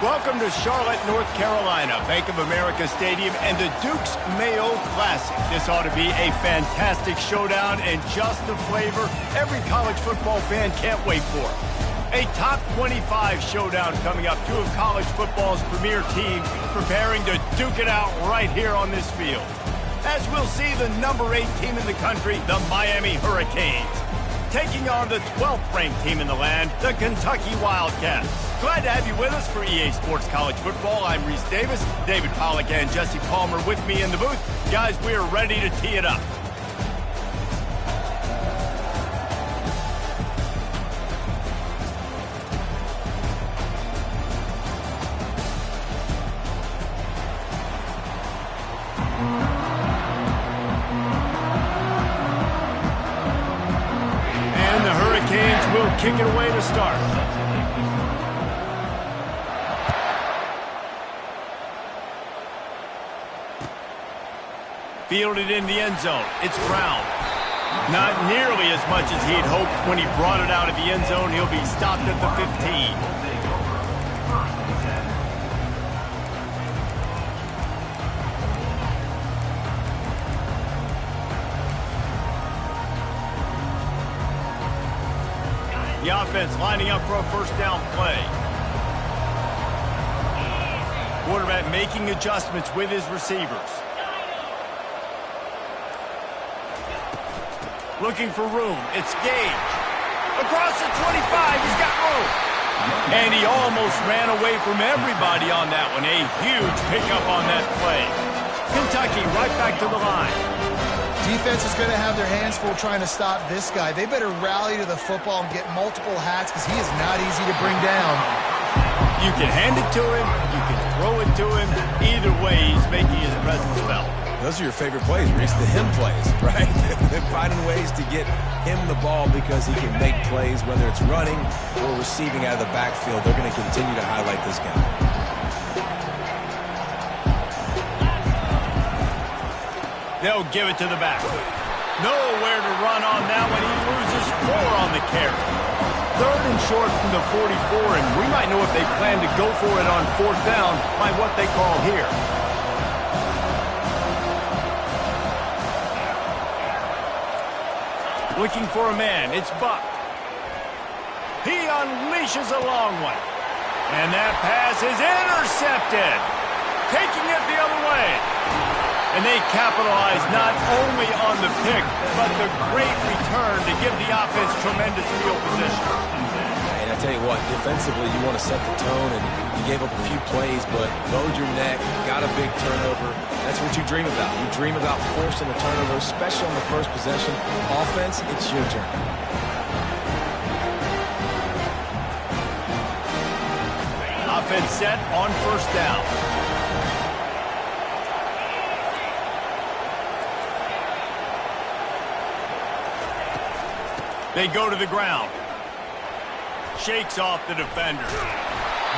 Welcome to Charlotte, North Carolina, Bank of America Stadium, and the Duke's Mayo Classic. This ought to be a fantastic showdown and just the flavor every college football fan can't wait for. A top 25 showdown coming up. Two of college football's premier teams preparing to duke it out right here on this field. As we'll see the number 8 team in the country, the Miami Hurricanes, taking on the 12th ranked team in the land, the Kentucky Wildcats. Glad to have you with us for EA Sports College Football. I'm Reese Davis, David Pollack and Jesse Palmer with me in the booth. Guys, we are ready to tee it up. And the Hurricanes will kick it away to start. Fielded in the end zone. It's Brown. Not nearly as much as he'd hoped when he brought it out of the end zone. He'll be stopped at the 15. The offense lining up for a first down play. Quarterback making adjustments with his receivers. Looking for room. It's Gage. Across the 25. He's got room. And he almost ran away from everybody on that one. A huge pickup on that play. Kentucky right back to the line. Defense is going to have their hands full trying to stop this guy. They better rally to the football and get multiple hats because he is not easy to bring down. You can hand it to him. You can throw it to him. Either way, he's making his presence felt. Those are your favorite plays, Reese, the him plays, right? They're finding ways to get him the ball because he can make plays, whether it's running or receiving out of the backfield. They're going to continue to highlight this guy. They'll give it to the back. Nowhere to run on that one. He loses 4 on the carry. 3rd and short from the 44, and we might know if they plan to go for it on 4th down by what they call here. Looking for a man. It's Buck. He unleashes a long one. And that pass is intercepted. Taking it the other way. And they capitalize not only on the pick, but the great return to give the offense tremendous field position. And I tell you what, defensively, you want to set the tone, and you gave up a few plays, but bowed your neck, got a big turnover. That's what you dream about. You dream about forcing a turnover, especially on the first possession. Offense, it's your turn. Offense set on 1st down. They go to the ground. Shakes off the defender.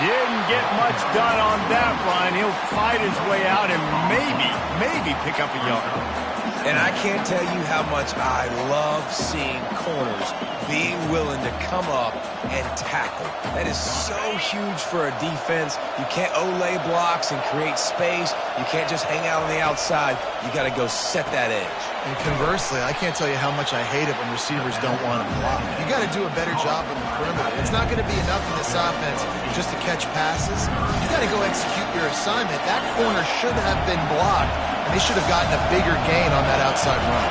Didn't get much done on that run. He'll fight his way out and maybe pick up a yard. And I can't tell you how much I love seeing corners being willing to come up and tackle. That is so huge for a defense. You can't olay blocks and create space. You can't just hang out on the outside. You got to go set that edge. And conversely, I can't tell you how much I hate it when receivers don't want to block. You got to do a better job on the perimeter. It's not going to be enough in this offense just to catch passes. You got to go execute your assignment. That corner should have been blocked, and they should have gotten a bigger gain on that outside run.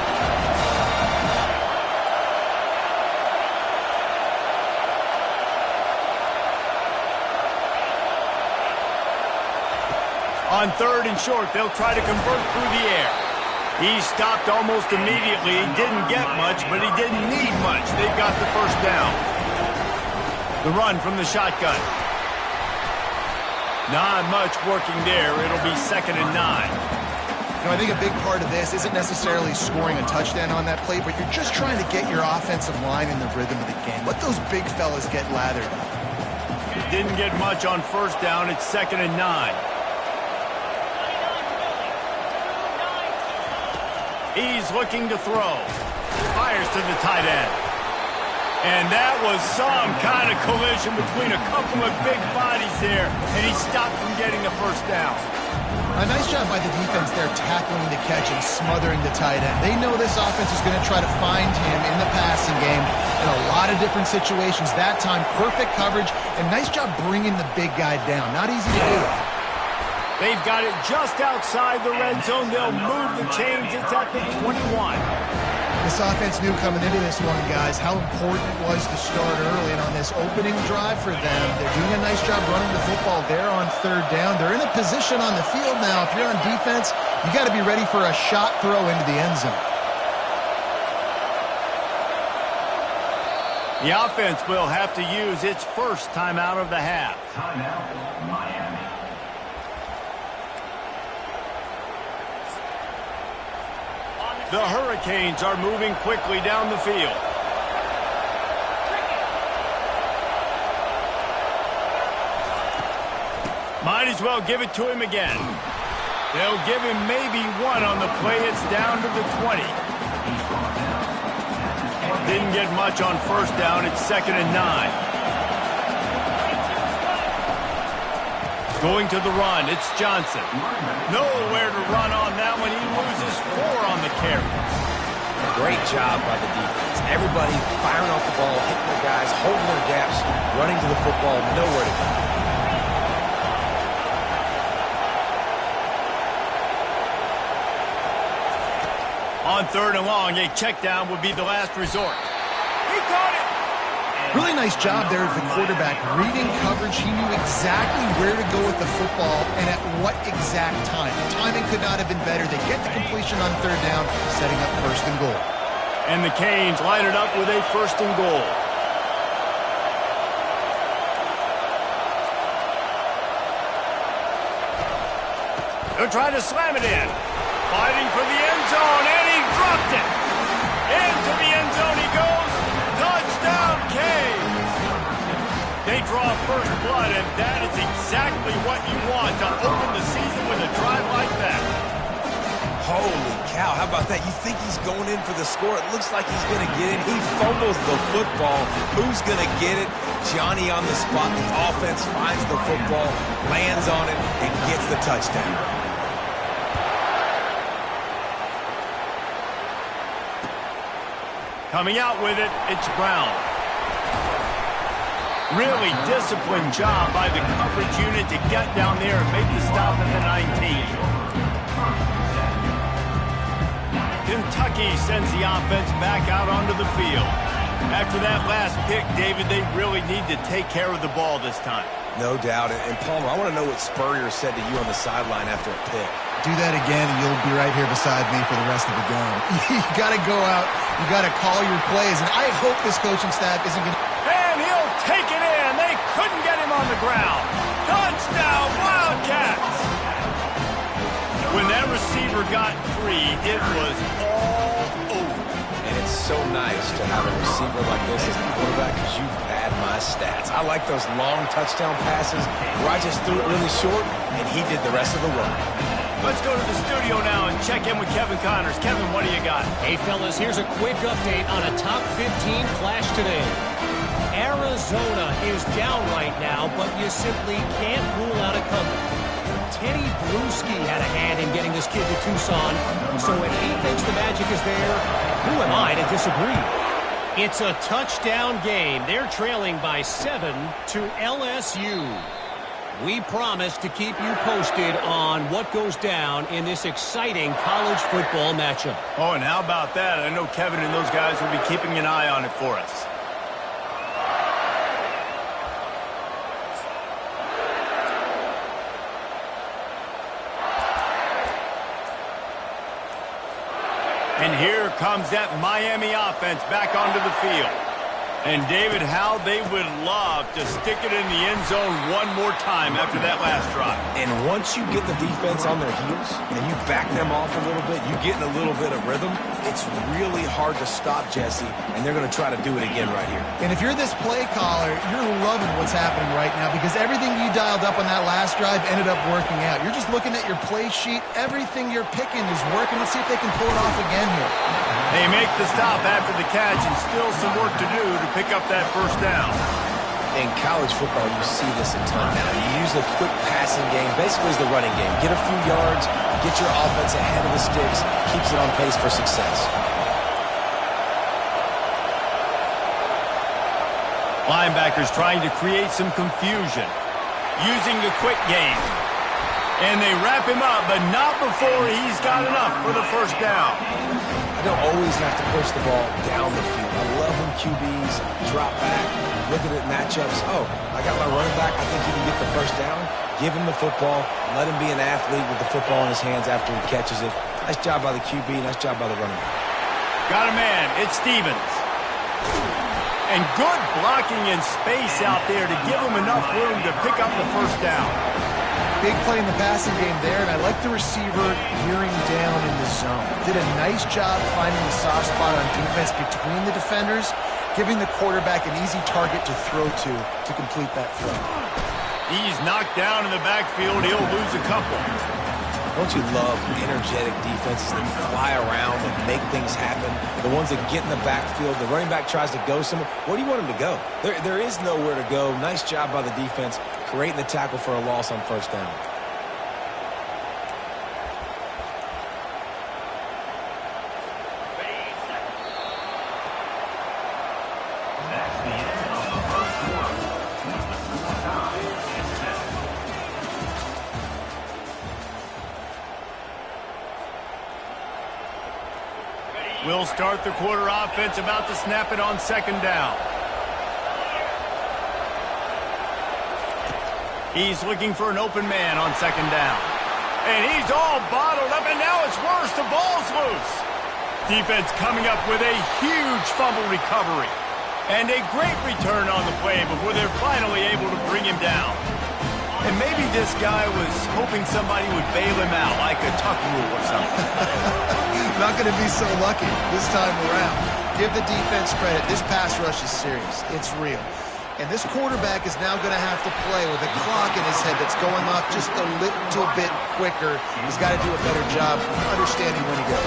On 3rd and short, they'll try to convert through the air. He stopped almost immediately. He didn't get much, but he didn't need much. They've got the 1st down. The run from the shotgun. Not much working there. It'll be 2nd and 9. You know, I think a big part of this isn't necessarily scoring a touchdown on that play, but you're just trying to get your offensive line in the rhythm of the game. Let those big fellas get lathered up. Didn't get much on 1st down. It's 2nd and 9. He's looking to throw. Fires to the tight end. And that was some kind of collision between a couple of big bodies there, and he stopped from getting the first down. A nice job by the defense there tackling the catch and smothering the tight end. They know this offense is going to try to find him in the passing game in a lot of different situations. That time, perfect coverage, and nice job bringing the big guy down. Not easy to do. They've got it just outside the red zone. They'll move the chains. It's at the 21. This offense knew coming into this one, guys, how important it was to start early. And on this opening drive for them, they're doing a nice job running the football there on third down. They're in a position on the field now. If you're on defense, you got to be ready for a shot throw into the end zone. The offense will have to use its first timeout of the half. Timeout, Miami. The Hurricanes are moving quickly down the field. Might as well give it to him again. They'll give him maybe one on the play. It's down to the 20. Didn't get much on first down. It's 2nd and 9. Going to the run, it's Johnson. Nowhere to run on that one. He loses 4 on the carry. Great job by the defense. Everybody firing off the ball, hitting their guys, holding their gaps, running to the football, nowhere to go. On 3rd and long, a check down would be the last resort. He caught it! Really nice job there of the quarterback. Reading coverage, he knew exactly where to go with the football and at what exact time. The timing could not have been better. They get the completion on 3rd down, setting up 1st and goal. And the Canes line it up with a 1st and goal. They're trying to slam it in. Fighting for the end zone, and he dropped it. Into the end zone he goes. Touchdown, Canes. They draw first blood, and that is exactly what you want to open the season with a drive like that. Holy cow, how about that? You think he's going in for the score. It looks like he's going to get it. He fumbles the football. Who's going to get it? Johnny on the spot. The offense finds the football, lands on it, and gets the touchdown. Coming out with it, it's Brown. Really disciplined job by the coverage unit to get down there and make the stop at the 19. Kentucky sends the offense back out onto the field. After that last pick, David, they really need to take care of the ball this time. No doubt. And Palmer, I want to know what Spurrier said to you on the sideline after a pick. Do that again, and you'll be right here beside me for the rest of the game. You got to go out. You got to call your plays, and I hope this coaching staff isn't going to... And he'll take it in. They couldn't get him on the ground. Touchdown, Wildcats! When that receiver got free, it was all over. And it's so nice to have a receiver like this as a quarterback because you pad my stats. I like those long touchdown passes where I just threw it really short, and he did the rest of the work. Let's go to the studio now and check in with Kevin Connors. Kevin, what do you got? Hey, fellas, here's a quick update on a top 15 flash today. Arizona is down right now, but you simply can't rule out a comeback. Teddy Bruschi had a hand in getting this kid to Tucson, so if he thinks the magic is there, who am I to disagree? It's a touchdown game. They're trailing by 7 to LSU. We promise to keep you posted on what goes down in this exciting college football matchup. Oh, and how about that? I know Kevin and those guys will be keeping an eye on it for us. And here comes that Miami offense back onto the field. And, David, how they would love to stick it in the end zone one more time after that last drive. And once you get the defense on their heels and you back them off a little bit, you get in a little bit of rhythm, it's really hard to stop Jesse, and they're going to try to do it again right here. And if you're this play caller, you're loving what's happening right now because everything you dialed up on that last drive ended up working out. You're just looking at your play sheet. Everything you're picking is working. Let's see if they can pull it off again here. They make the stop after the catch and still some work to do to pick up that first down. In college football, you see this a ton now. You use a quick passing game, basically as the running game. Get a few yards, get your offense ahead of the sticks, keeps it on pace for success. Linebackers trying to create some confusion, using the quick game. And they wrap him up, but not before he's got enough for the first down. I don't always have to push the ball down the field. I love when QBs drop back, looking at matchups. Oh, I got my running back. I think he can get the first down. Give him the football. Let him be an athlete with the football in his hands after he catches it. Nice job by the QB. Nice job by the running back. Got a man. It's Stevens. And good blocking in space out there to give him enough room to pick up the first down. Big play in the passing game there, and I like the receiver gearing down in the zone. Did a nice job finding the soft spot on defense between the defenders, giving the quarterback an easy target to throw to complete that throw. He's knocked down in the backfield. He'll lose a couple. Don't you love energetic defenses that fly around and make things happen? The ones that get in the backfield, the running back tries to go somewhere. Where do you want him to go? There is nowhere to go. Nice job by the defense, creating the tackle for a loss on first down. We'll start the quarter offense, about to snap it on second down. He's looking for an open man on second down. And he's all bottled up, and now it's worse. The ball's loose. Defense coming up with a huge fumble recovery. And a great return on the play before they're finally able to bring him down. And maybe this guy was hoping somebody would bail him out, like a tuck rule or something. Not going to be so lucky this time around. Give the defense credit. This pass rush is serious. It's real. And this quarterback is now going to have to play with a clock in his head that's going off just a little bit quicker. He's got to do a better job understanding when to go.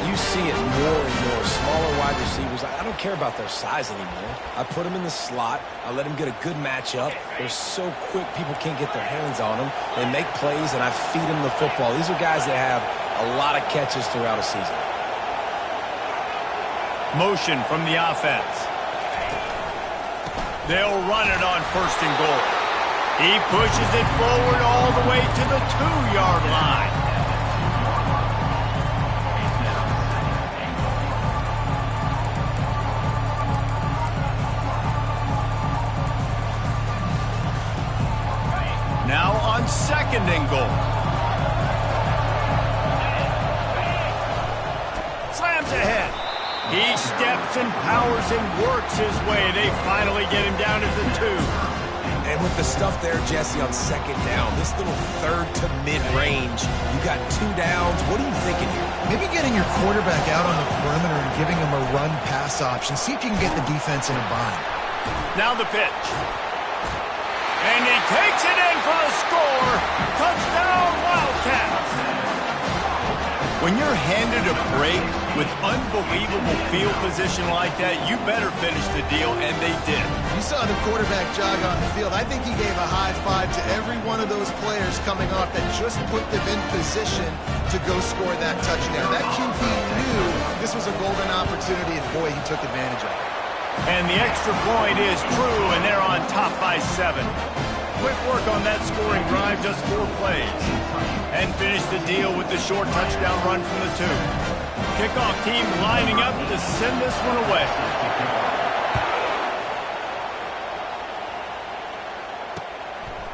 You see it more and more. Smaller wide receivers, I don't care about their size anymore. I put them in the slot. I let them get a good matchup. They're so quick, people can't get their hands on them. They make plays, and I feed them the football. These are guys that have a lot of catches throughout a season. Motion from the offense. They'll run it on first and goal. He pushes it forward all the way to the 2-yard line. Now on second and goal. Slams ahead. He steps and powers and works his way. They finally get him down to the 2. And with the stuff there, Jesse, on second down, this little third to mid-range, you got 2 downs. What are you thinking here? Maybe getting your quarterback out on the perimeter and giving him a run-pass option. See if you can get the defense in a bind. Now the pitch. And he takes it in for the score. Touchdown, Wildcats. When you're handed a break with unbelievable field position like that, you better finish the deal, and they did. You saw the quarterback jog on the field. I think he gave a high five to every one of those players coming off that just put them in position to go score that touchdown. That QB knew this was a golden opportunity, and boy, he took advantage of it. And the extra point is true, and they're on top by 7. Quick work on that scoring drive, just 4 plays. And finish the deal with the short touchdown run from the 2. Kickoff team lining up to send this one away.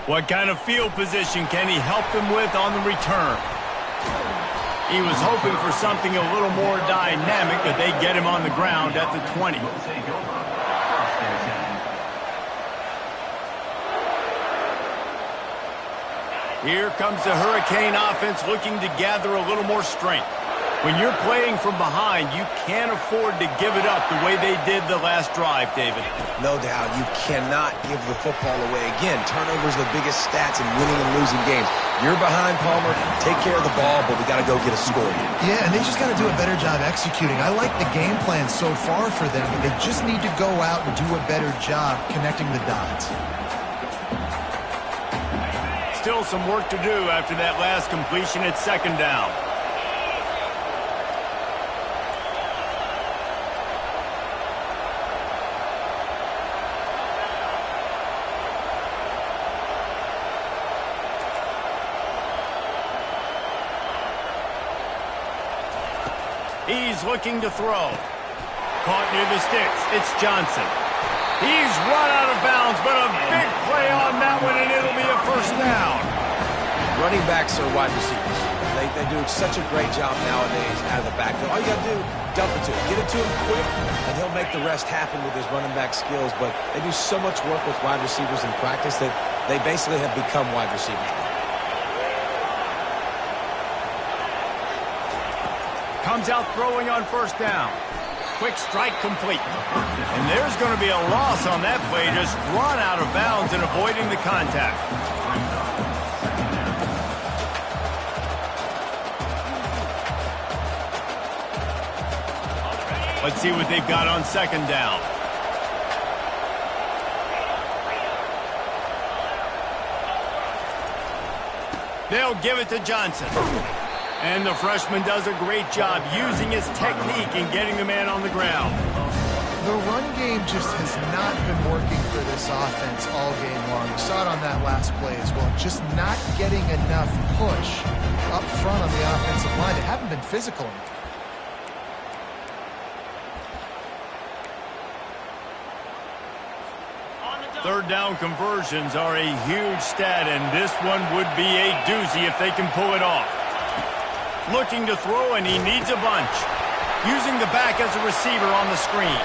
What kind of field position can he help them with on the return? He was hoping for something a little more dynamic, but they get him on the ground at the 20. Here comes the Hurricane offense looking to gather a little more strength. When you're playing from behind, you can't afford to give it up the way they did the last drive, David. No doubt, you cannot give the football away. Again, turnovers are the biggest stats in winning and losing games. You're behind, Palmer, take care of the ball, but we got to go get a score here. Yeah, and they just got to do a better job executing. I like the game plan so far for them, but they just need to go out and do a better job connecting the dots. Still some work to do after that last completion at second down. He's looking to throw. Caught near the sticks. It's Johnson. He's run out of bounds, but a big play on that one, and it'll be a first down. Running backs are wide receivers. They do such a great job nowadays out of the backfield. All you got to do, dump it to him. Get it to him quick, and he'll make the rest happen with his running back skills. But they do so much work with wide receivers in practice that they basically have become wide receivers. Comes out throwing on first down. Quick strike complete. And there's going to be a loss on that play, just run out of bounds and avoiding the contact. Let's see what they've got on second down. They'll give it to Johnson. And the freshman does a great job using his technique and getting the man on the ground. The run game just has not been working for this offense all game long. We saw it on that last play as well. Just not getting enough push up front on the offensive line. They haven't been physical enough. Third down conversions are a huge stat, and this one would be a doozy if they can pull it off. Looking to throw, and he needs a bunch. Using the back as a receiver on the screen.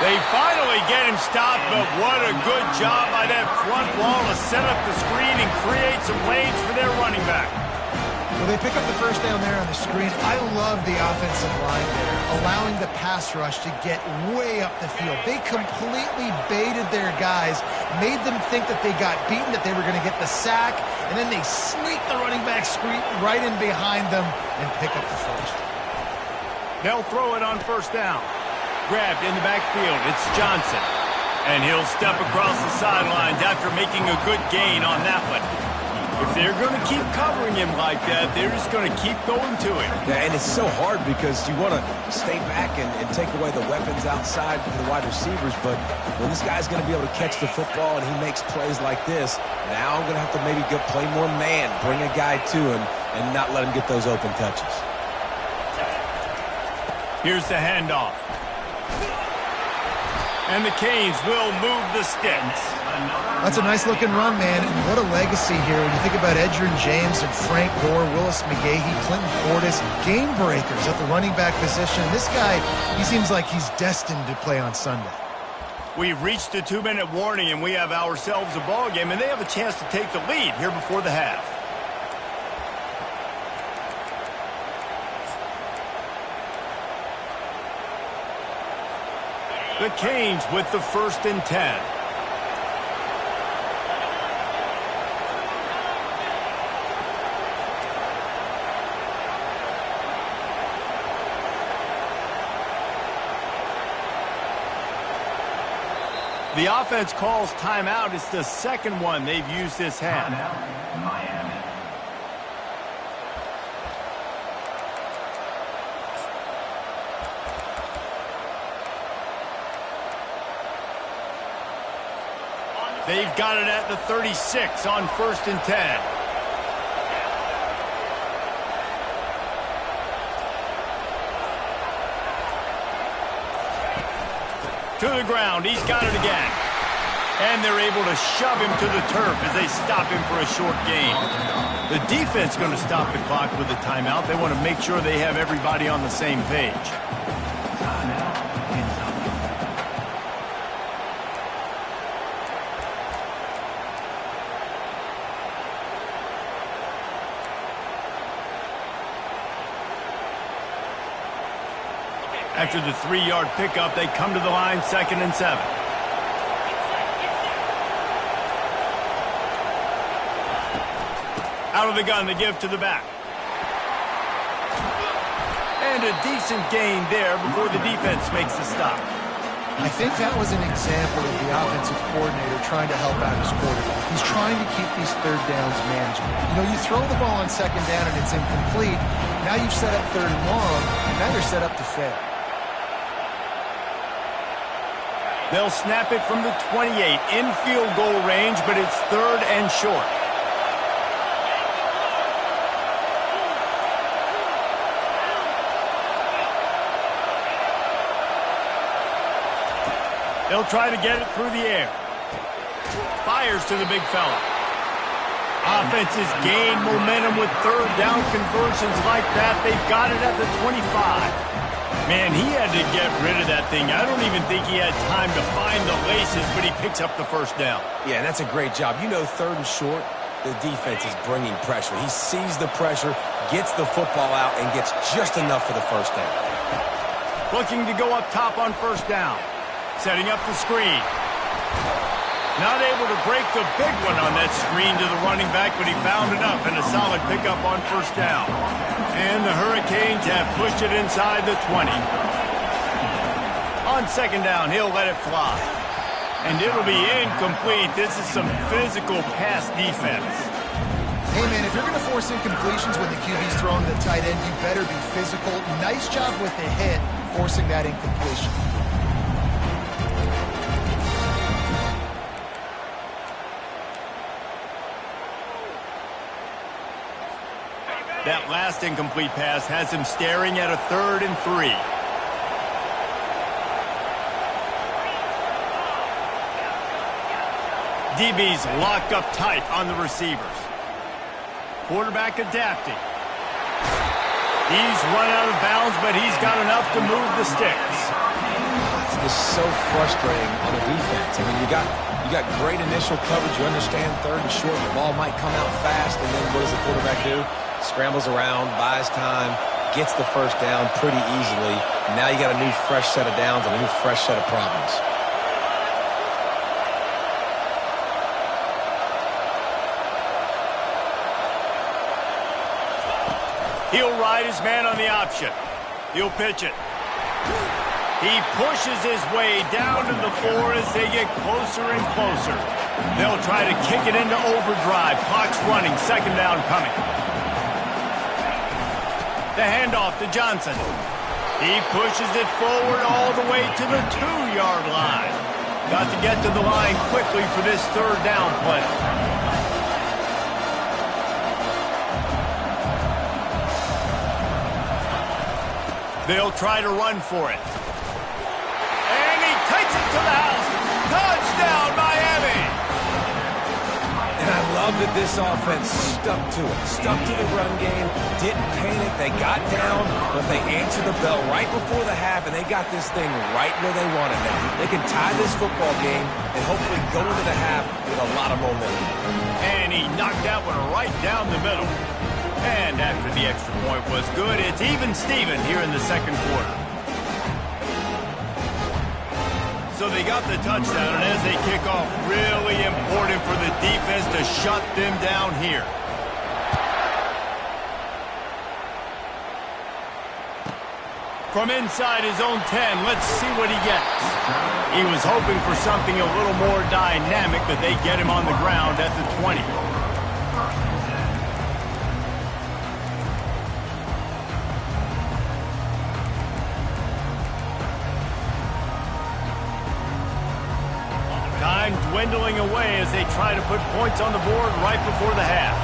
They finally get him stopped, but what a good job by that front wall to set up the screen and create some lanes for their running back. Well, they pick up the first down there on the screen. I love the offensive line there, allowing the pass rush to get way up the field. They completely baited their guys, made them think that they got beaten, that they were going to get the sack, and then they sneak the running back screen right in behind them and pick up the first. They'll throw it on first down. Grabbed in the backfield. It's Johnson. And he'll step across the sidelines after making a good gain on that one. If they're going to keep covering him like that, they're just going to keep going to him. Yeah, and it's so hard because you want to stay back and take away the weapons outside for the wide receivers, but when this guy's going to be able to catch the football and he makes plays like this, now I'm going to have to maybe go play more man, bring a guy to him, and not let him get those open touches. Here's the handoff. And the Canes will move the sticks. That's a nice-looking run, man, and what a legacy here. When you think about Edgerrin James and Frank Gore, Willis McGahee, Clinton Portis, game breakers at the running back position. This guy, he seems like he's destined to play on Sunday. We've reached the 2-minute warning, and we have ourselves a ball game, and they have a chance to take the lead here before the half. The Canes with the 1st and 10. The offense calls timeout. It's the second one they've used this half. Timeout, Miami. They've got it at the 36 on 1st and 10. To the ground. He's got it again. And they're able to shove him to the turf as they stop him for a short gain. The defense going to stop the clock with a timeout. They want to make sure they have everybody on the same page. After the 3-yard pickup, they come to the line 2nd and 7. Out of the gun, they give to the back. And a decent gain there before the defense makes the stop. I think that was an example of the offensive coordinator trying to help out his quarterback. He's trying to keep these 3rd downs manageable. You know, you throw the ball on 2nd down and it's incomplete. Now you've set up 3rd and long, and now you're set up to fail. They'll snap it from the 28 in field goal range, but it's 3rd and short. They'll try to get it through the air. Fires to the big fella. Offenses gain momentum with 3rd down conversions like that. They've got it at the 25. Man, he had to get rid of that thing. I don't even think he had time to find the laces, but he picks up the 1st down. Yeah, that's a great job. You know, 3rd and short, the defense is bringing pressure. He sees the pressure, gets the football out, and gets just enough for the 1st down. Looking to go up top on 1st down. Setting up the screen. Not able to break the big one on that screen to the running back, but he found enough and a solid pickup on 1st down. And the Hurricanes have pushed it inside the 20. On 2nd down, he'll let it fly. And it'll be incomplete. This is some physical pass defense. Hey, man, if you're going to force incompletions when the QB's throwing the tight end, you better be physical. Nice job with the hit, forcing that incompletion. That last incomplete pass has him staring at a 3rd and 3. DB's locked up tight on the receivers. Quarterback adapting. He's run out of bounds, but he's got enough to move the sticks. It's so frustrating on the defense. I mean, you got great initial coverage. You understand 3rd and short. The ball might come out fast, and then what does the quarterback do? Scrambles around, buys time, gets the 1st down pretty easily. Now you got a new fresh set of downs and a new fresh set of problems. He'll ride his man on the option. He'll pitch it. He pushes his way down to the floor as they get closer and closer. They'll try to kick it into overdrive. Clock's running. 2nd down coming. The handoff to Johnson. He pushes it forward all the way to the 2-yard line. Got to get to the line quickly for this 3rd down play. They'll try to run for it. And he takes it to the house. Touchdown, Miami! And I love that this offense stuck to it. Stuck to the run game, didn't panic. They got down, but they answered the bell right before the half, and they got this thing right where they wanted it. They can tie this football game and hopefully go into the half with a lot of momentum. And he knocked that one right down the middle. And after the extra point was good, it's even Steven here in the 2nd quarter. So they got the touchdown, and as they kick off, really important for the defense to shut them down here. From inside his own 10, let's see what he gets. He was hoping for something a little more dynamic, but they get him on the ground at the 20. Time dwindling away as they try to put points on the board right before the half.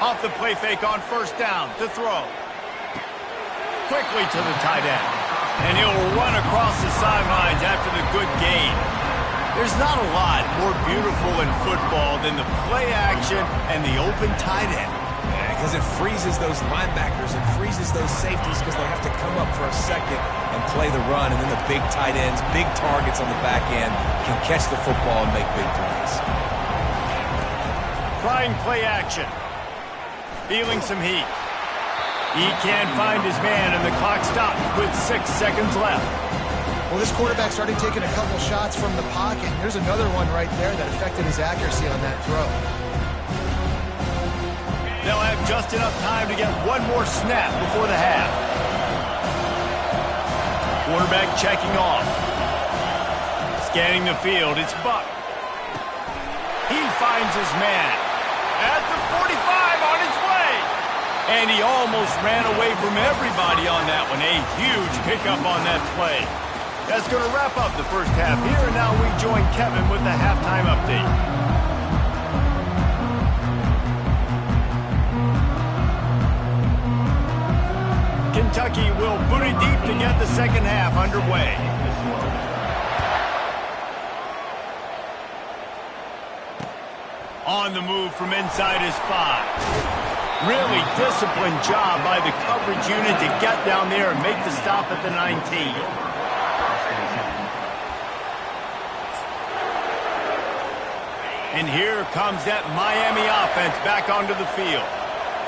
Off the play fake on 1st down to throw. Quickly to the tight end. And he'll run across the sidelines after the good gain. There's not a lot more beautiful in football than the play action and the open tight end. Because it freezes those linebackers and freezes those safeties because they have to come up for a second and play the run. And then the big tight ends, big targets on the back end can catch the football and make big plays. Trying play action. Feeling some heat. He can't find his man, and the clock stops with 6 seconds left. Well, this quarterback started taking a couple shots from the pocket. There's another one right there that affected his accuracy on that throw. They'll have just enough time to get one more snap before the half. Quarterback checking off. Scanning the field, it's Buck. He finds his man at the 45 on his way. And he almost ran away from everybody on that one. A huge pickup on that play. That's going to wrap up the first half here, and now we join Kevin with the halftime update. Kentucky will boot it deep to get the second half underway. On the move from inside his 5. Really disciplined job by the coverage unit to get down there and make the stop at the 19. And here comes that Miami offense back onto the field.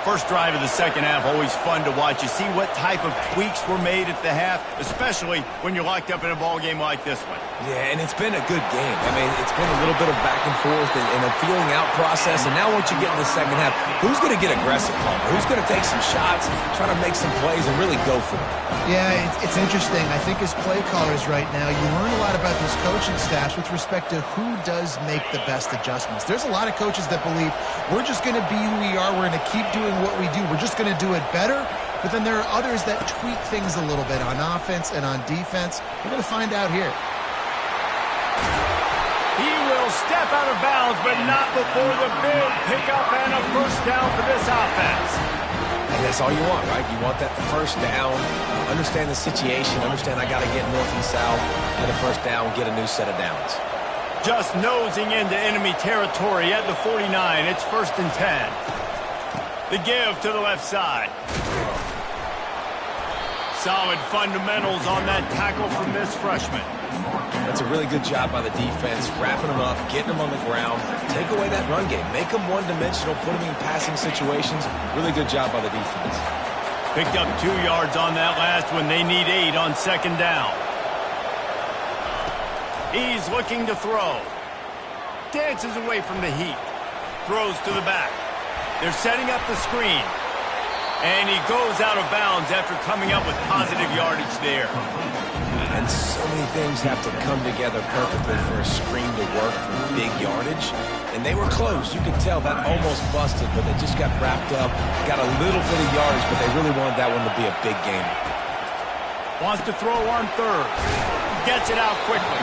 First drive of the second half, always fun to watch. You see what type of tweaks were made at the half, especially when you're locked up in a ball game like this one. Yeah, and it's been a good game. I mean, it's been a little bit of back and forth and a feeling out process. And now once you get in the second half, who's going to get aggressive, Palmer? Who's going to take some shots, try to make some plays, and really go for it? Yeah, it's interesting. I think as play callers right now, you learn a lot about those coaching staffs with respect to who does make the best adjustments. There's a lot of coaches that believe we're just going to be who we are. We're going to keep doing what we do. We're just going to do it better. But then there are others that tweak things a little bit on offense and on defense. We're going to find out here. He will step out of bounds, but not before the big pickup and a first down for this offense. And that's all you want, right? You want that first down, understand the situation, understand I got to get north and south, get a first down, get a new set of downs. Just nosing into enemy territory at the 49. It's 1st and 10. The give to the left side. Solid fundamentals on that tackle from this freshman. That's a really good job by the defense, wrapping them up, getting them on the ground, take away that run game, make them one-dimensional, put them in passing situations. Really good job by the defense. Picked up 2 yards on that last one. They need 8 on second down. He's looking to throw. Dances away from the heat. Throws to the back. They're setting up the screen. And he goes out of bounds after coming up with positive yardage there. And so many things have to come together perfectly for a screen to work for big yardage. And they were close. You could tell that almost busted, but they just got wrapped up, got a little bit of yardage, but they really wanted that one to be a big game. Wants to throw on third. Gets it out quickly.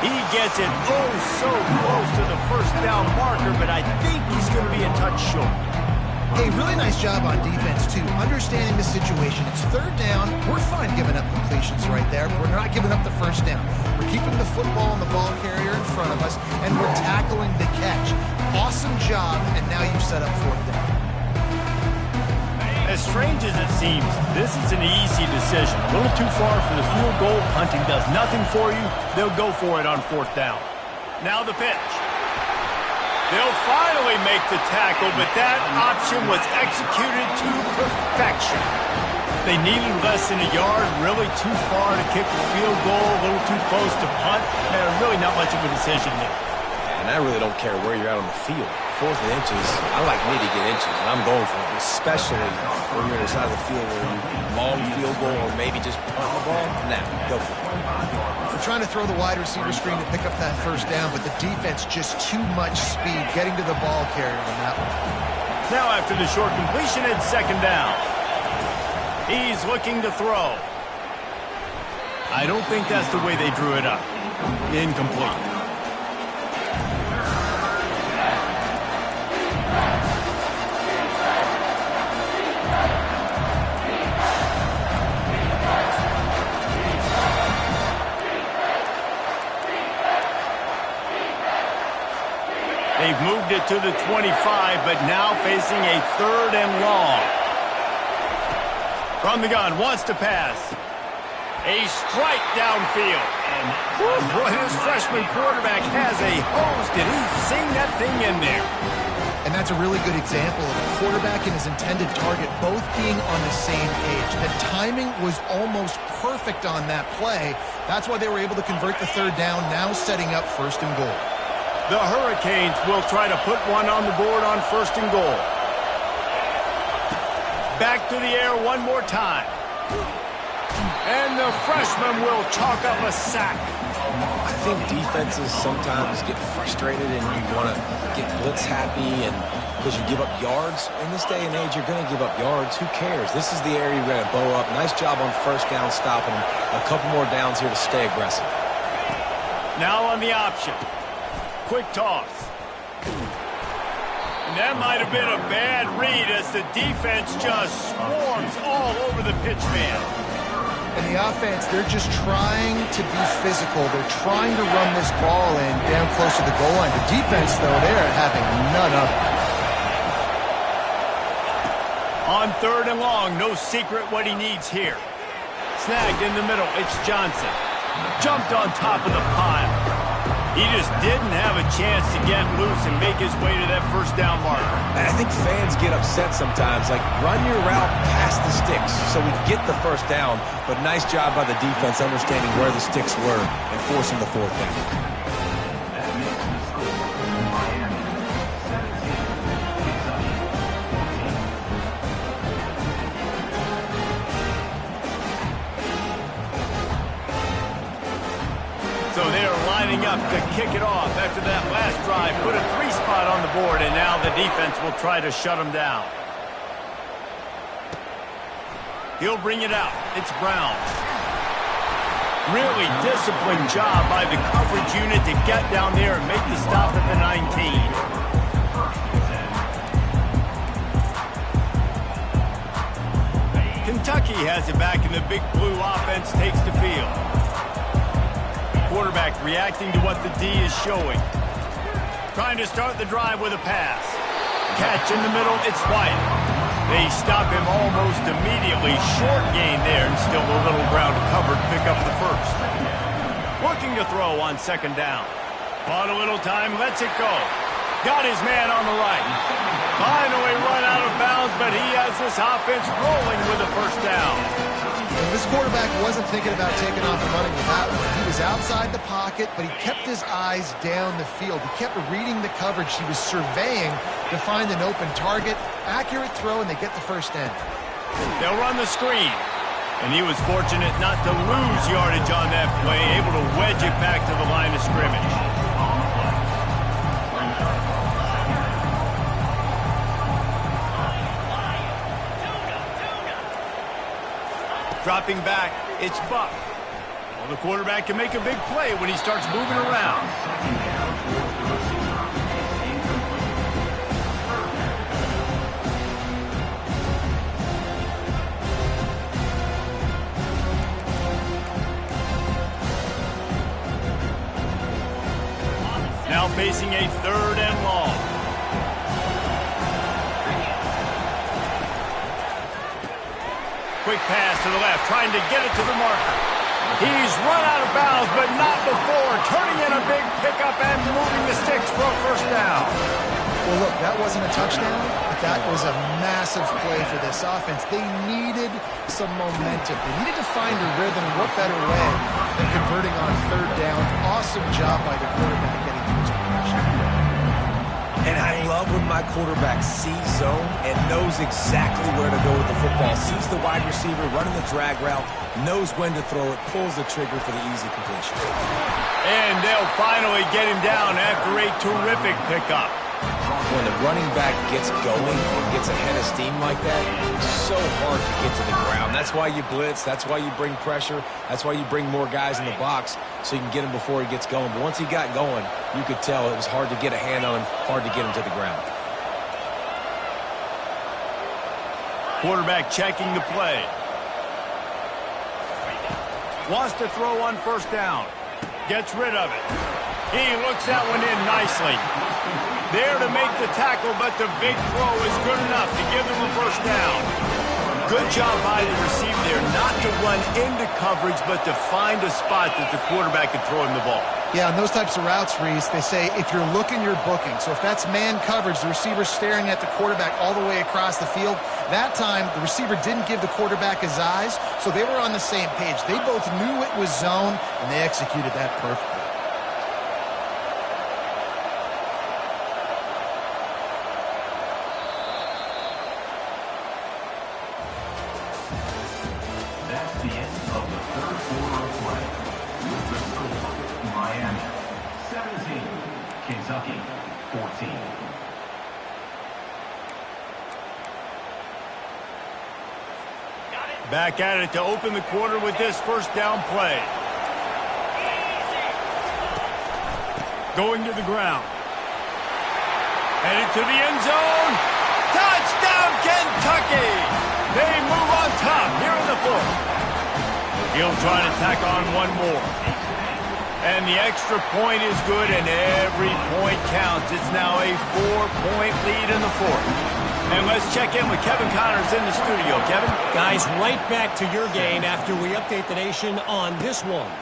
He gets it oh so close to the first down marker, but I think he's going to be a touch short. Hey, really nice job on defense, too. Understanding the situation. It's third down. We're fine giving up completions right there. We're not giving up the first down. We're keeping the football and the ball carrier in front of us, and we're tackling the catch. Awesome job, and now you've set up fourth down. As strange as it seems, this is an easy decision. A little too far for the field goal. Punting does nothing for you. They'll go for it on fourth down. Now the pitch. They'll finally make the tackle, but that option was executed to perfection. They needed less than a yard, really too far to kick the field goal, a little too close to punt. Really not much of a decision there. And I really don't care where you're out on the field. 4th and inches, I like me to get inches, and I'm going for it, especially when you're inside the field where you long field goal or maybe just punt the ball. Nah, go for it. We're trying to throw the wide receiver screen to pick up that first down, but the defense just too much speed getting to the ball carrier on that one. Now after the short completion, it's second down. He's looking to throw. I don't think that's the way they drew it up. Incomplete. They've moved it to the 25, but now facing a 3rd and long. From the gun, wants to pass. A strike downfield. And boy, this freshman quarterback has a hose. Did he sing that thing in there? And that's a really good example of a quarterback and his intended target both being on the same page. The timing was almost perfect on that play. That's why they were able to convert the third down, now setting up 1st and goal. The Hurricanes will try to put one on the board on 1st and goal. Back to the air one more time. And the freshman will chalk up a sack. I think defenses sometimes get frustrated and you want to get blitz happy and because you give up yards. In this day and age, you're going to give up yards. Who cares? This is the area you're going to bow up. Nice job on 1st down stopping them. A couple more downs here to stay aggressive. Now on the option. Quick toss. And that might have been a bad read as the defense just swarms all over the pitch man. And the offense, they're just trying to be physical. They're trying to run this ball in down close to the goal line. The defense, though, they're having none of it. On 3rd and long, no secret what he needs here. Snagged in the middle, it's Johnson. Jumped on top of the pile. He just didn't have a chance to get loose and make his way to that 1st down marker. And I think fans get upset sometimes. Like, run your route past the sticks so we get the 1st down. But nice job by the defense understanding where the sticks were and forcing the 4th down. So they are lining up to kick it off after that last drive. Put a 3-spot on the board, and now the defense will try to shut them down. He'll bring it out. It's Brown. Really disciplined job by the coverage unit to get down there and make the stop at the 19. Kentucky has it back, and the Big Blue offense takes the field. Quarterback reacting to what the D is showing. Trying to start the drive with a pass. Catch in the middle, it's White. They stop him almost immediately. Short gain there, and still a little ground covered to pick up the 1st. Looking to throw on 2nd down. Bought a little time, lets it go. Got his man on the right. Finally run out of bounds, but he has this offense rolling with the 1st down. This quarterback wasn't thinking about taking off and running with that one. He was outside the pocket, but he kept his eyes down the field. He kept reading the coverage. He was surveying to find an open target. Accurate throw, and they get the 1st down. They'll run the screen. And he was fortunate not to lose yardage on that play, able to wedge it back to the line of scrimmage. Dropping back, it's Buck. Well, the quarterback can make a big play when he starts moving around. Now facing a 3rd and long. Quick pass to the left, trying to get it to the marker. He's run out of bounds, but not before. Turning in a big pickup and moving the sticks for a 1st down. Well, look, that wasn't a touchdown, but that was a massive play for this offense. They needed some momentum. They needed to find a rhythm. What better way than converting on 3rd down? Awesome job by the quarterback getting to his progression. And I love when my quarterback sees zone and knows exactly where to go with the football. Sees the wide receiver running the drag route, knows when to throw it, pulls the trigger for the easy completion. And they'll finally get him down after a terrific pickup. When the running back gets going and gets a head of steam like that, it's so hard to get to the ground. That's why you blitz. That's why you bring pressure. That's why you bring more guys in the box so you can get him before he gets going. But once he got going, you could tell it was hard to get a hand on him, hard to get him to the ground. Quarterback checking the play. Wants to throw on 1st down. Gets rid of it. He looks that one in nicely. There to make the tackle, but the big throw is good enough to give them a 1st down. Good job by the receiver there not to run into coverage, but to find a spot that the quarterback could throw him the ball. Yeah, on those types of routes, Reese, they say if you're looking, you're booking. So if that's man coverage, the receiver's staring at the quarterback all the way across the field. That time, the receiver didn't give the quarterback his eyes, so they were on the same page. They both knew it was zone, and they executed that perfectly. That's the end of the third quarter of play. With the score, Miami 17, Kentucky 14. Back at it to open the quarter with this first down play. Going to the ground. Headed to the end zone. Touchdown, Kentucky! They move on top here in the fourth. He'll try to tack on one more. And the extra point is good, and every point counts. It's now a 4-point lead in the fourth. And let's check in with Kevin Connors in the studio. Kevin? Guys, right back to your game after we update the nation on this one.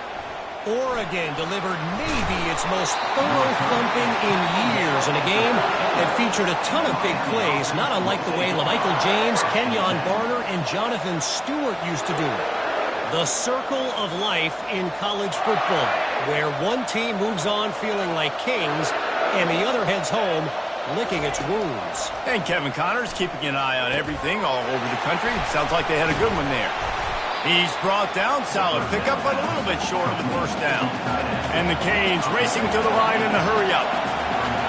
Oregon delivered maybe its most thorough thumping in years in a game that featured a ton of big plays, not unlike the way LaMichael James, Kenyon Barner, and Jonathan Stewart used to do it. The circle of life in college football, where one team moves on feeling like kings and the other heads home licking its wounds. And Kevin Connors keeping an eye on everything all over the country. Sounds like they had a good one there. He's brought down, solid pickup, but a little bit short of the first down. And the Canes racing to the line in a hurry up.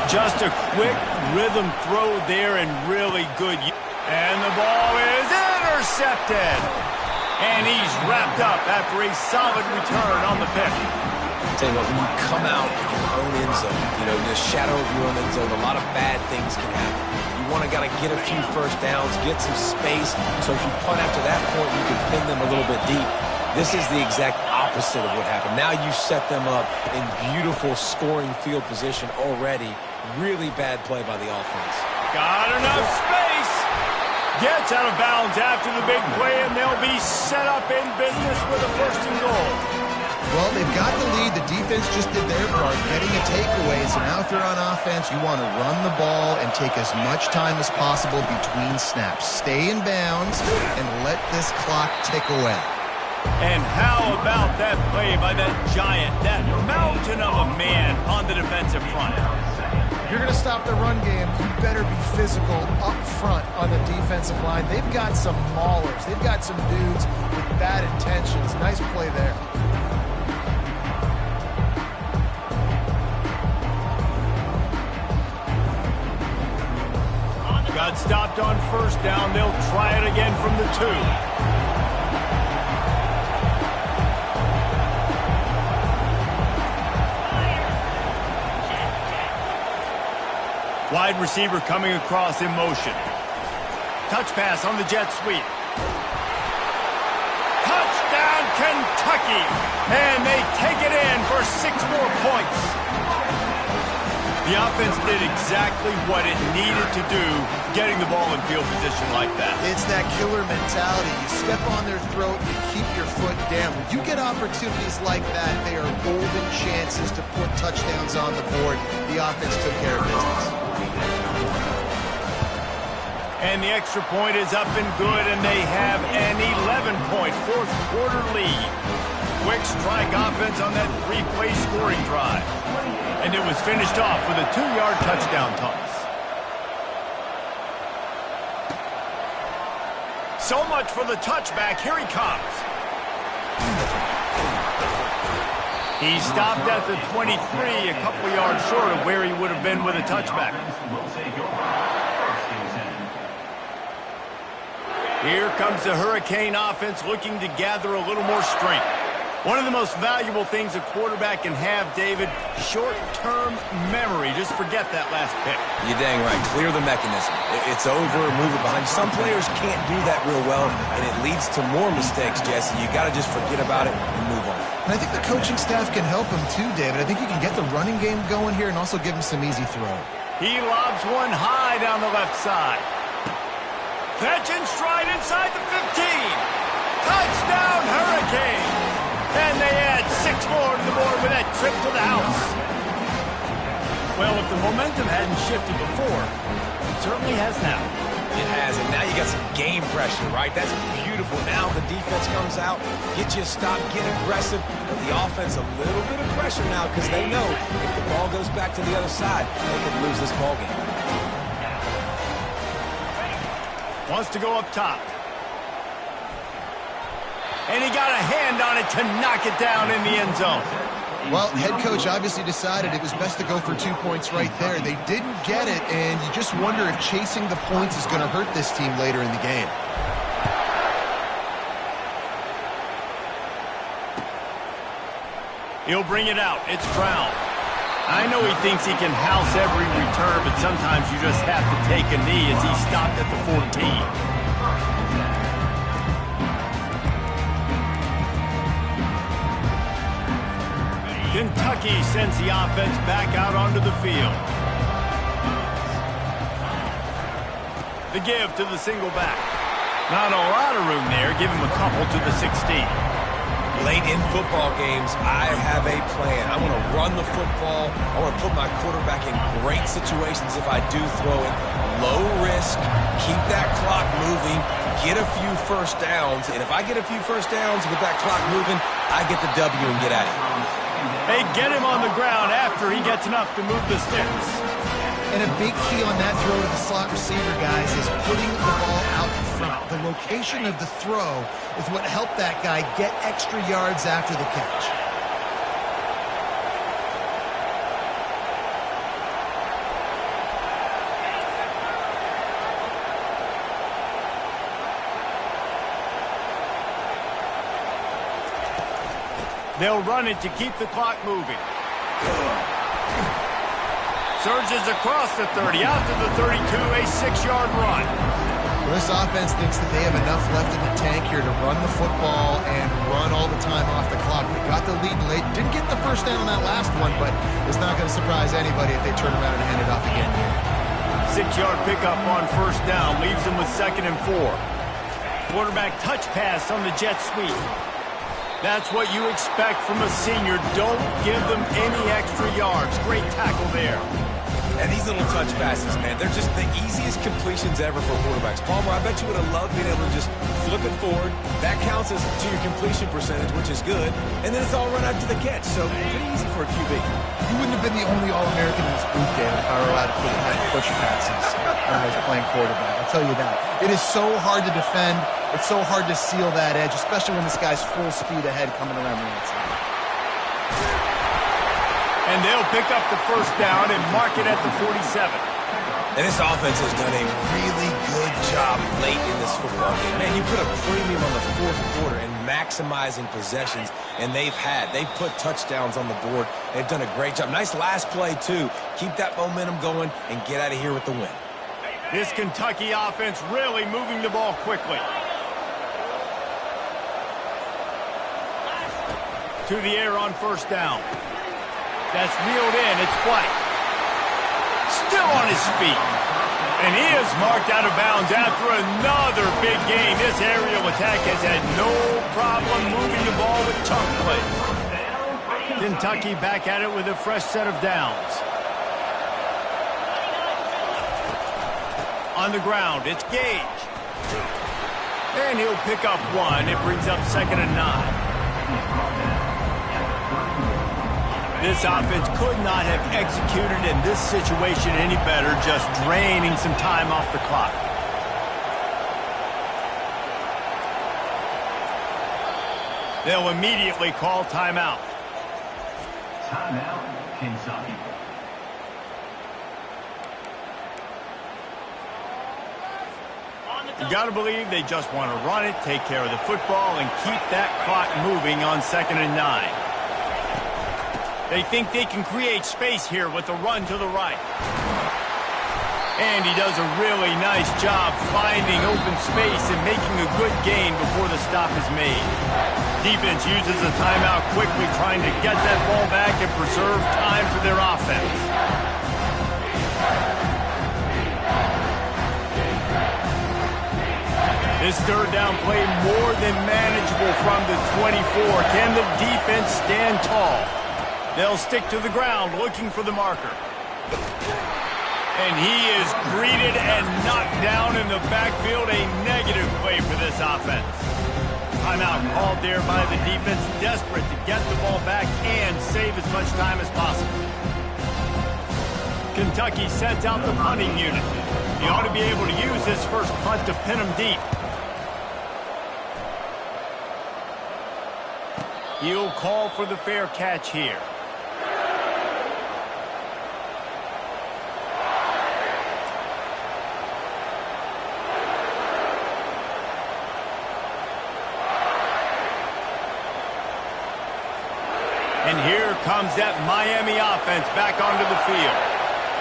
Just a quick rhythm throw there and really good. And the ball is intercepted. And he's wrapped up after a solid return on the pick. Tell you what, when you come out of your own end zone, the shadow of your own end zone, a lot of bad things can happen. You want to get a few first downs, get some space, so if you punt after that point, you can pin them a little bit deep. This is the exact opposite of what happened. Now you set them up in beautiful scoring field position already. Really bad play by the offense. Got enough space. Gets out of bounds after the big play, and they'll be set up in business with a first and goal. Well, they've got the lead. The defense just did their part, getting a takeaway. So now if you're on offense, you want to run the ball and take as much time as possible between snaps. Stay in bounds and let this clock tick away. And how about that play by that giant, that mountain of a man on the defensive front? If you're going to stop the run game, you better be physical up front on the defensive line. They've got some maulers. They've got some dudes with bad intentions. Nice play there. Got stopped on first down. They'll try it again from the 2. Wide receiver coming across in motion. Touch pass on the jet sweep. Touchdown, Kentucky! And they take it in for 6 more points. The offense did exactly what it needed to do, getting the ball in field position like that. It's that killer mentality. You step on their throat, you keep your foot down. When you get opportunities like that, they are golden chances to put touchdowns on the board. The offense took care of business. And the extra point is up and good, and they have an 11-point fourth quarter lead. Quick strike offense on that 3-play scoring drive. And it was finished off with a 2-yard touchdown toss. So much for the touchback. Here he comes. He stopped at the 23, a couple yards short of where he would have been with a touchback. Here comes the Hurricane offense looking to gather a little more strength. One of the most valuable things a quarterback can have, David, short-term memory. Just forget that last pick. You're dang right. Clear the mechanism. It's over, move it behind. Some players can't do that real well, and it leads to more mistakes, Jesse. You got to just forget about it and move on. And I think the coaching staff can help him too, David. I think you can get the running game going here and also give him some easy throw. He lobs one high down the left side. Catching stride inside the 15. Touchdown, Hurricane. And they add 6 more to the board with that trip to the house. Well, if the momentum hadn't shifted before, it certainly has now. It has, and now you got some game pressure, right? That's beautiful. Now the defense comes out, get you a stop, get aggressive, but the offense a little bit of pressure now because they know if the ball goes back to the other side, they could lose this ball game. Wants to go up top. And he got a hand on it to knock it down in the end zone. Well, head coach obviously decided it was best to go for 2 points right there. They didn't get it, and you just wonder if chasing the points is going to hurt this team later in the game. He'll bring it out. It's Brown. I know he thinks he can house every return, but sometimes you just have to take a knee as he stopped at the 14. Kentucky sends the offense back out onto the field. The give to the single back. Not a lot of room there. Give him a couple to the 16. Late in football games, I have a plan. I want to run the football. I want to put my quarterback in great situations if I do throw it. Low risk, keep that clock moving, get a few first downs. And if I get a few first downs with that clock moving, I get the W and get out of here. They get him on the ground after he gets enough to move the sticks. And a big key on that throw to the slot receiver, guys, is putting the ball out in front. The location of the throw is what helped that guy get extra yards after the catch. They'll run it to keep the clock moving. Surges across the 30, out to the 32, a 6-yard run. Well, this offense thinks that they have enough left in the tank here to run the football and run all the time off the clock. They got the lead late. Didn't get the first down on that last one, but it's not going to surprise anybody if they turn around and hand it off again here. 6-yard pickup on first down leaves them with 2nd and 4. Quarterback touch pass on the jet sweep. That's what you expect from a senior. Don't give them any extra yards. Great tackle there. And these little touch passes, man, they're just the easiest completions ever for quarterbacks. Palmer, I bet you would have loved being able to just flip it forward. That counts as to your completion percentage, which is good. And then it's all run out to the catch. So pretty easy for a QB. You wouldn't have been the only All-American in this booth game if I were allowed to put in push passes when I was playing quarterback. I'll tell you that. It is so hard to defend. It's so hard to seal that edge, especially when this guy's full speed ahead coming around the outside. And they'll pick up the first down and mark it at the 47. And this offense has done a really good job late in this football game. Man, you put a premium on the fourth quarter and maximizing possessions, and they've put touchdowns on the board. They've done a great job. Nice last play, too. Keep that momentum going and get out of here with the win. This Kentucky offense really moving the ball quickly. To the air on first down. That's reeled in. It's White. Still on his feet. And he is marked out of bounds after another big game. This aerial attack has had no problem moving the ball with chunk plays. Kentucky back at it with a fresh set of downs. On the ground, it's Gage. And he'll pick up one. It brings up 2nd and 9. This offense could not have executed in this situation any better, just draining some time off the clock. They'll immediately call timeout. Timeout, Kentucky. You got to believe they just want to run it, take care of the football, and keep that clock moving on 2nd and 9. They think they can create space here with the run to the right. And he does a really nice job finding open space and making a good gain before the stop is made. Defense uses a timeout quickly, trying to get that ball back and preserve time for their offense. This third down play more than manageable from the 24. Can the defense stand tall? They'll stick to the ground looking for the marker. And he is greeted and knocked down in the backfield. A negative play for this offense. Timeout called there by the defense, desperate to get the ball back and save as much time as possible. Kentucky sends out the punting unit. He ought to be able to use this first punt to pin him deep. He'll call for the fair catch here. And here comes that Miami offense back onto the field.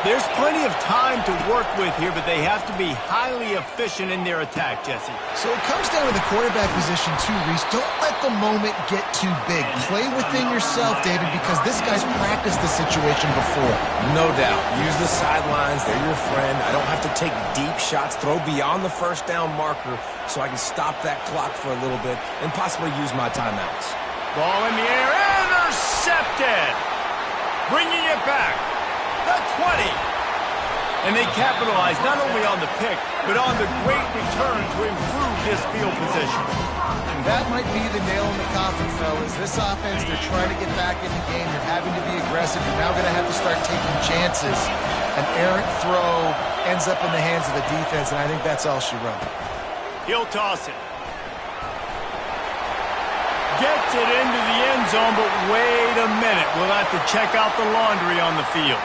There's plenty of time to work with here, but they have to be highly efficient in their attack, Jesse. So it comes down to the quarterback position too, Reese. Don't let the moment get too big. Play within yourself, David, because this guy's practiced the situation before. No doubt. Use the sidelines. They're your friend. I don't have to take deep shots, throw beyond the first down marker so I can stop that clock for a little bit and possibly use my timeouts. Ball in the air, intercepted. Bringing it back. The 20. And they capitalize not only on the pick, but on the great return to improve this field position. And that might be the nail in the coffin, fellas. This offense, they're trying to get back in the game. They're having to be aggressive. You're now going to have to start taking chances. An errant throw ends up in the hands of the defense, and I think that's all she wrote. He'll toss it. Gets it into the end zone, but wait a minute. We'll have to check out the laundry on the field.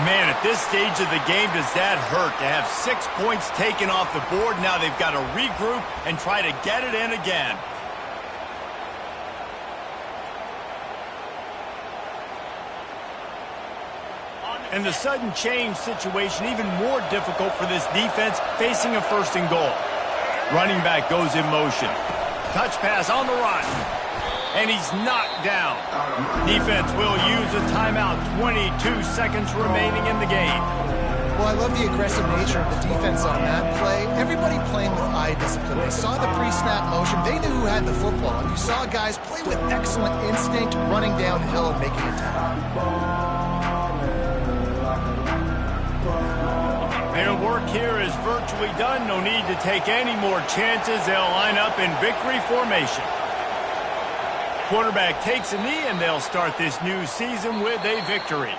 Man, at this stage of the game, does that hurt to have 6 points taken off the board? Now they've got to regroup and try to get it in again. And the sudden change situation even more difficult for this defense facing a first and goal. Running back goes in motion. Touch pass on the run. And he's knocked down. Defense will use a timeout. 22 seconds remaining in the game. Well, I love the aggressive nature of the defense on that play. Everybody playing with eye discipline. They saw the pre-snap motion. They knew who had the football. And you saw guys play with excellent instinct, running downhill and making a tackle. Their work here is virtually done. No need to take any more chances. They'll line up in victory formation. Quarterback takes a knee, and they'll start this new season with a victory.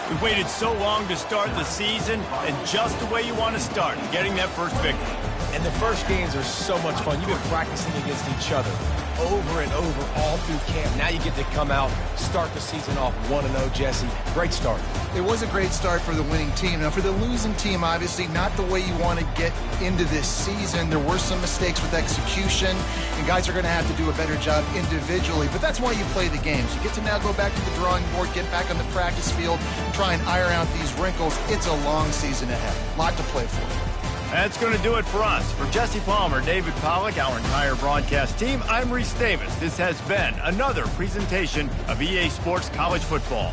We waited so long to start the season, and just the way you want to start, getting that first victory. And the first games are so much fun. You've been practicing against each other over and over all through camp. Now you get to come out, start the season off 1-0, Jesse. Great start. It was a great start for the winning team. Now, for the losing team, obviously not the way you want to get into this season. There were some mistakes with execution, and guys are going to have to do a better job individually. But that's why you play the games. You get to now go back to the drawing board, get back on the practice field, try and iron out these wrinkles. It's a long season ahead. A lot to play for. That's going to do it for us. For Jesse Palmer, David Pollack, our entire broadcast team, I'm Reese Davis. This has been another presentation of EA Sports College Football.